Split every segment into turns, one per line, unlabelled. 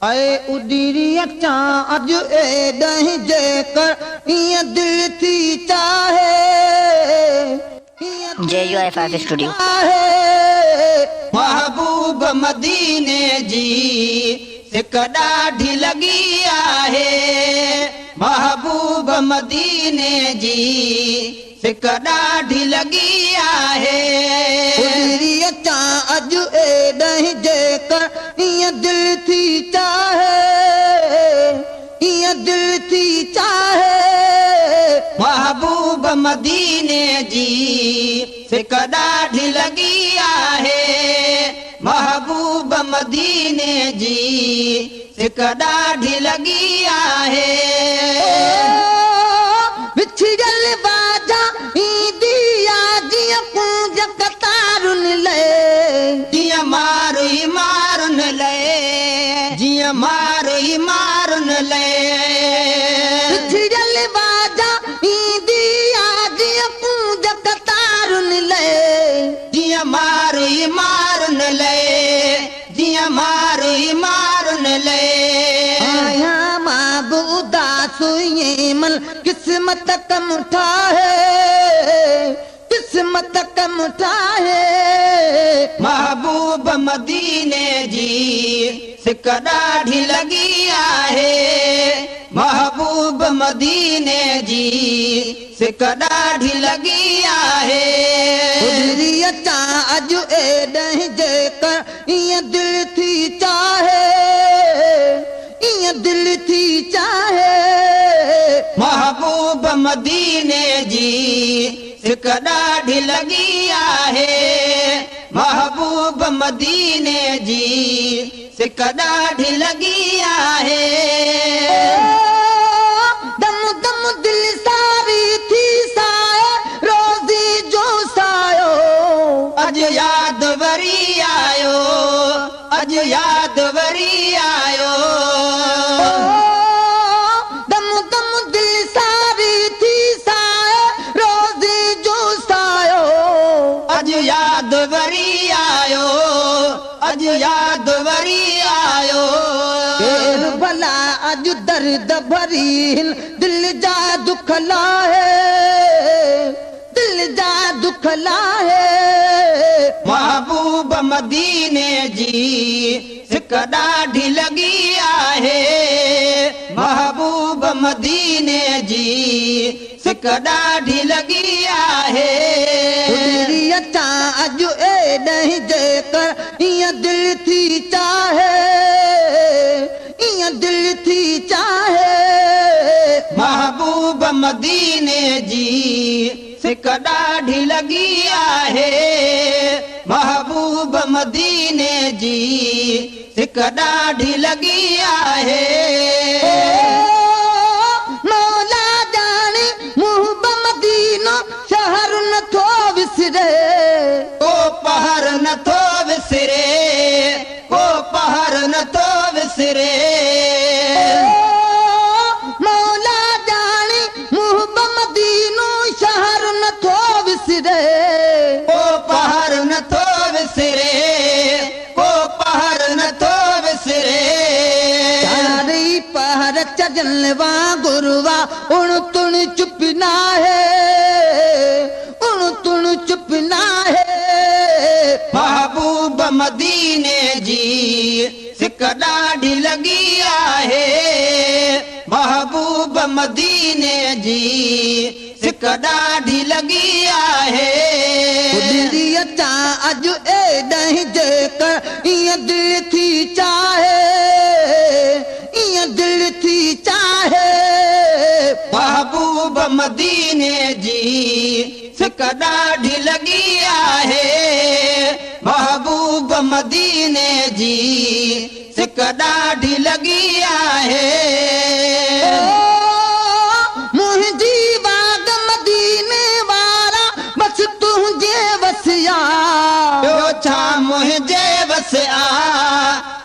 आए उडीरी अचा अज एॾहीं जेकर ईअं दिल थी चाहे
JUIF स्टूडियो
महबूब मदीने जी सिक ॾाढी लॻी आहे महबूब मदीने जी सिक ॾाढी लॻी आहे उडीरी अचा अज एॾहीं जेकर ईअं दिल थी चाहे ईअं दिल थी चाहे महबूब मदीने जी सिक ॾाढी लॻी आहे महबूब मदीने जी सिक ॾाढी लॻी आहे विछड़ल बाजा ईंदी आहे जीअं पूंज कतारुनि लाइ जीअं मार ई मारुनि लाइ जीअं मार ई मारुनि लाइ विछड़ल बाजा ईंदी आहे जीअं पूंज कतारुनि लाइ जीअं मार ई मारुनि लाइ जीअं मार ई मारुनि लाइ आहियां मां बि उदास मन किस्मत कम ठाहे किस्मत कम ठाहे महबूब मदीने जी सिक ॾाढी लॻी आहे महबूब मदीने जी सिक ॾाढी लॻी आहे उडीरी अचा अज एॾहीं जेकर ईअं दिल थी चाहे ईअं दिल थी चाहे महबूब मदीने जी सिक ॾाढी लॻी आहे महबूब मदीने जी सिक ॾाढी लॻी आहे दम दम दिल सारी थी साए रोज़ी जो सायो अज याद वरी आयो अज याद वरी आयो दम दम दिल सारी थी साए रोज़ी जो सायो अज याद वरी आयो अज याद वरी आयो केर भला अज दर्द भरी दिल जा दुख लाहे दिल जा दुख लाहे महबूब मदीने जी सिक ॾाढी लॻी आहे महबूब मदीने जी सिक ॾाढी लॻी आहे उडीरी अचा अज एॾहीं जेकर ईअं दिल थी चाहे ईअं दिल थी चाहे महबूब मदीने जी सिक ॾाढी लॻी आहे महबूब मदीने जी सिक ॾाढी लॻी आहे मौला ॼाणे मुहब मदीनो शहर नथो विसरे को पहर नथो विसरे को पहर नथो विसरे मौला ॼाणे मुहब मदीनो शहर नथो विसरे को पहर नथो विसरे को पहर नथो विसरे चारई पहर चजन वांगुरवा उण तुण चुप नाहे उण तुण चुप नाहे महबूब मदीने जी सिक ॾाढी लॻी आहे महबूब मदीने जी सिक ॾाढी लॻी आहे उडीरी अचा अज एॾहीं जेकर ईअं दिल थी चाहे ईअं दिल थी चाहे महबूब मदीने जी सिक ॾाढी लॻी आहे महबूब मदीने जी सिक ॾाढी लॻी आहे मुंहिंजी बाग मदीने वारा बस तुंहिंजे वसिया ॿियो छा मुंहिंजे वस आ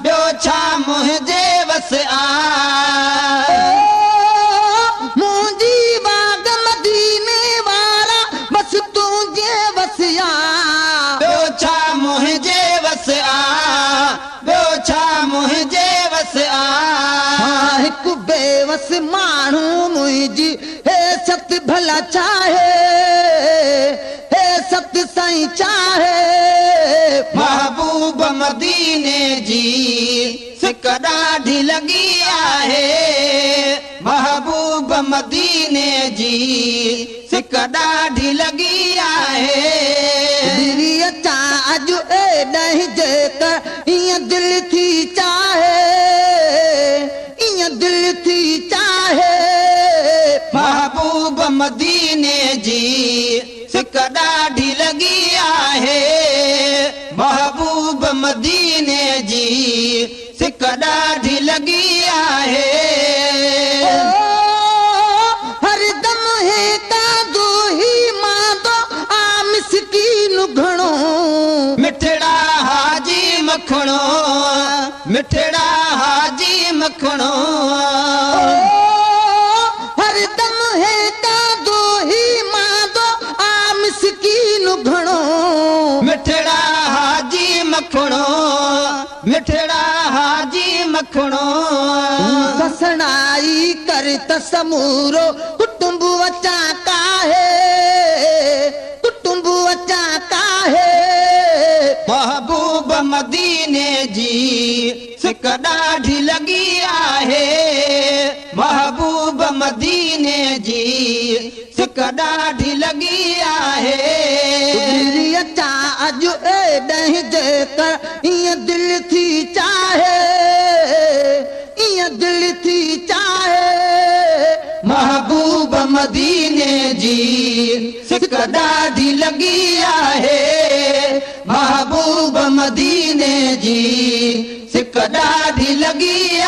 ॿियो छा मुंहिंजे वस आ मुंहिंजी बाग मदीने वारा बस तुंहिंजे वसिया ॿियो छा मुंहिंजे वस आ ॿियो छा मुंहिंजे वस आ सत भला चाहे हे सत साईं चाहे महबूब मदीने जी सिक ॾाढी लॻी आहे महबूब मदीने जी सिक ॾाढी लॻी आहे अचां अॼु एॾाहीं जेकर ईअं दिलि थी चाहे ईअं दिलि थी चाहे महबूब मदीने जी सिक ॾाढी लॻी आहे महबूब मदीने जी सिक ॾाढी लॻी आहे हरदम हे कादो ही मांदो आ मिसकीन घणो मिठड़ा हाजी मखणो मिठड़ा हाजी मखणो हरदम हे कादो ही मांदो आ मिसकीन घणो मिठड़ा हाजी मखणो मिठड़ा हाजी मखणो ससनाई कर त समूरो कुटुंब अचा काहे कुटुंब अचा काहे महबूब मदीने जी सिक ॾाढी लॻी आहे महबूब मदीने जी सिक ॾाढी लॻी आहे अचा अॼु एॾाहीं जेकर ईअं दिलि थी चाहे ईअं दिलि थी चाहे महबूब मदीने जी सिक ॾाढी लॻी आहे महबूब मदीने जी सिक ॾाढी लॻी